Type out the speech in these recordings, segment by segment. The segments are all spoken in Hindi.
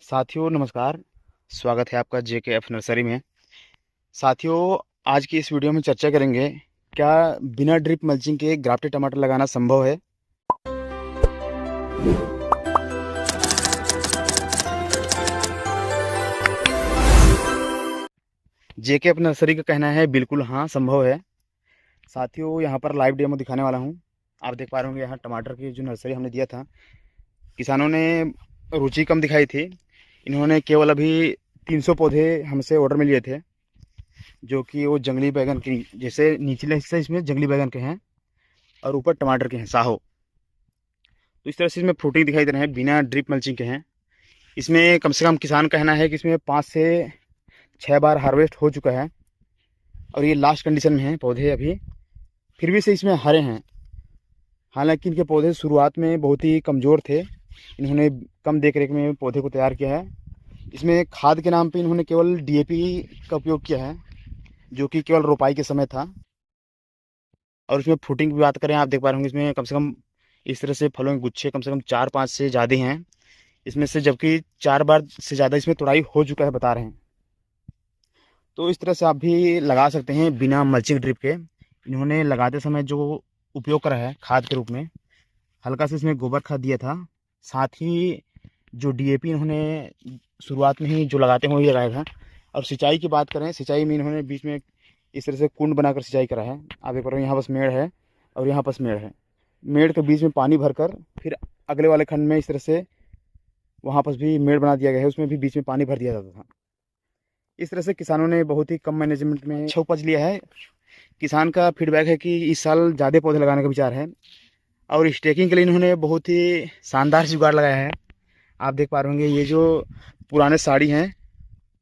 साथियों नमस्कार। स्वागत है आपका JKF नर्सरी में। साथियों आज की इस वीडियो में चर्चा करेंगे, क्या बिना ड्रिप मल्चिंग के ग्राफ्टेड टमाटर लगाना संभव है। JKF नर्सरी का कहना है बिल्कुल हाँ संभव है। साथियों यहाँ पर लाइव डेमो दिखाने वाला हूँ। आप देख पा रहे होंगे यहाँ टमाटर की जो नर्सरी हमने दिया था, किसानों ने रुचि कम दिखाई थी। इन्होंने केवल अभी 300 पौधे हमसे ऑर्डर में लिए थे, जो कि वो जंगली बैगन की, जैसे निचले हिस्से इसमें जंगली बैगन के हैं और ऊपर टमाटर के हैं साहो। तो इस तरह से इसमें फ्रूटिंग दिखाई दे रहे हैं, बिना ड्रिप मल्चिंग के हैं। इसमें कम से कम किसान कहना है कि इसमें 5 से 6 बार हार्वेस्ट हो चुका है और ये लास्ट कंडीशन में है पौधे अभी, फिर भी से इसमें हरे हैं। हालांकि इनके पौधे शुरुआत में बहुत ही कमज़ोर थे, इन्होंने कम देख रेख में पौधे को तैयार किया है। इसमें खाद के नाम पे इन्होंने केवल DAP का उपयोग किया है, जो कि केवल रोपाई के समय था। और इसमें फ्रूटिंग की बात करें, आप देख पा रहे होंगे इसमें कम से कम इस तरह से फलों के गुच्छे कम से कम 4-5 से ज़्यादा हैं इसमें से, जबकि 4 बार से ज़्यादा इसमें तुड़ाई हो चुका है बता रहे हैं। तो इस तरह से आप भी लगा सकते हैं बिना मल्चिंग ड्रिप के। इन्होंने लगाते समय जो उपयोग करा है खाद के रूप में, हल्का सा इसमें गोबर खाद दिया था, साथ ही जो DAP इन्होंने शुरुआत में ही जो लगाते हैं वही लगाया था। और सिंचाई की बात करें, सिंचाई में इन्होंने बीच में इस तरह से कुंड बनाकर सिंचाई करा है। आप देख रहे हो यहाँ बस मेड़ है और यहाँ पास मेड़ है, मेड़ के बीच में पानी भरकर फिर अगले वाले खंड में इस तरह से वहाँ पास भी मेड़ बना दिया गया है, उसमें भी बीच में पानी भर दिया जाता था। इस तरह से किसानों ने बहुत ही कम मैनेजमेंट में अच्छा उपज लिया है। किसान का फीडबैक है कि इस साल ज़्यादा पौधे लगाने का विचार है और स्टेकिंग के लिए इन्होंने बहुत ही शानदार जुगाड़ लगाया है। आप देख पा रहे होंगे ये जो पुराने साड़ी हैं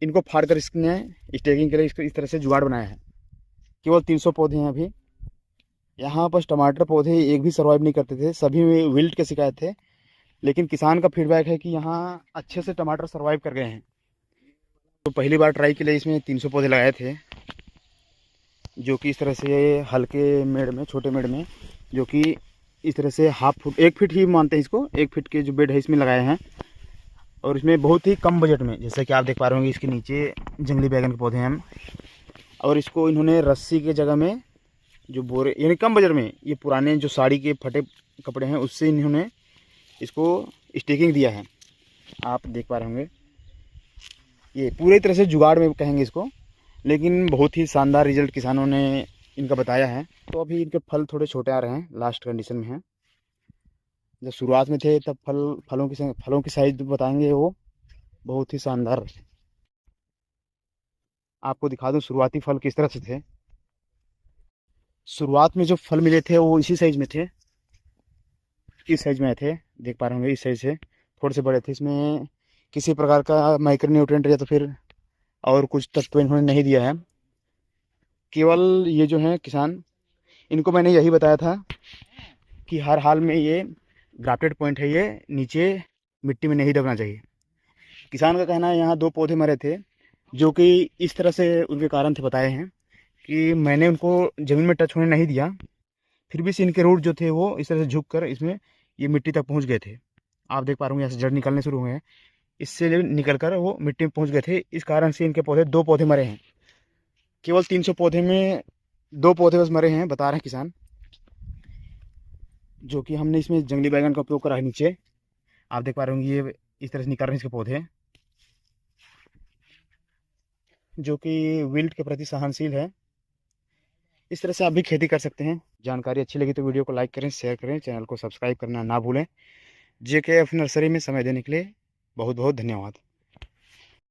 इनको फाड़ कर इसने स्टेकिंग के लिए इसको इस तरह से जुगाड़ बनाया है। केवल 300 पौधे हैं अभी यहाँ पर। टमाटर पौधे एक भी सर्वाइव नहीं करते थे, सभी में विल्ट के शिकायत थे, लेकिन किसान का फीडबैक है कि यहाँ अच्छे से टमाटर सर्वाइव कर गए हैं। तो पहली बार ट्राई के लिए इसमें 300 पौधे लगाए थे, जो कि इस तरह से हल्के मेड़ में, छोटे मेड़ में, जो कि इस तरह से 1/2 फुट 1 फीट ही मानते हैं इसको, 1 फीट के जो बेड है इसमें लगाए हैं। और इसमें बहुत ही कम बजट में, जैसे कि आप देख पा रहे होंगे इसके नीचे जंगली बैगन के पौधे हैं। और इसको इन्होंने रस्सी के जगह में जो बोरे, यानी कम बजट में, ये पुराने जो साड़ी के फटे कपड़े हैं उससे इन्होंने इसको स्टिकिंग दिया है। आप देख पा रहे होंगे ये पूरी तरह से जुगाड़ में कहेंगे इसको, लेकिन बहुत ही शानदार रिजल्ट किसानों ने इनका बताया है। तो अभी इनके फल थोड़े छोटे आ रहे हैं, लास्ट कंडीशन में हैं। जब शुरुआत में थे तब फलों की साइज बताएंगे वो बहुत ही शानदार। आपको दिखा दूं शुरुआती फल किस तरह से थे। शुरुआत में जो फल मिले थे वो इसी साइज में थे, इस साइज में आए थे, देख पा रहे होंगे इस साइज से थोड़े से बड़े थे। इसमें किसी प्रकार का माइक्रो न्यूट्रिएंट या तो फिर और कुछ तत्व इन्होंने नहीं दिया है। केवल ये जो है किसान, इनको मैंने यही बताया था कि हर हाल में ये ग्राफ्टेड पॉइंट है, ये नीचे मिट्टी में नहीं दबना चाहिए। किसान का कहना है यहाँ 2 पौधे मरे थे, जो कि इस तरह से उनके कारण थे बताए हैं कि मैंने उनको ज़मीन में टच होने नहीं दिया, फिर भी से इनके रूट जो थे वो इस तरह से झुक कर इसमें ये मिट्टी तक पहुँच गए थे। आप देख पा रहे होंगे यहाँ से जड़ निकलने शुरू हुए हैं, इससे निकल कर वो मिट्टी में पहुँच गए थे। इस कारण से इनके पौधे 2 पौधे मरे हैं। केवल 300 पौधे में 2 पौधे बस मरे हैं बता रहे हैं किसान, जो कि हमने इसमें जंगली बैगन का उपयोग करा है। नीचे आप देख पा रहे होंगे ये इस तरह से निकल रहे हैं इसके पौधे, जो कि विल्ट के प्रति सहनशील है। इस तरह से आप भी खेती कर सकते हैं। जानकारी अच्छी लगी तो वीडियो को लाइक करें, शेयर करें, चैनल को सब्सक्राइब करना ना भूलें। JKF नर्सरी में समय देने के लिए बहुत बहुत धन्यवाद।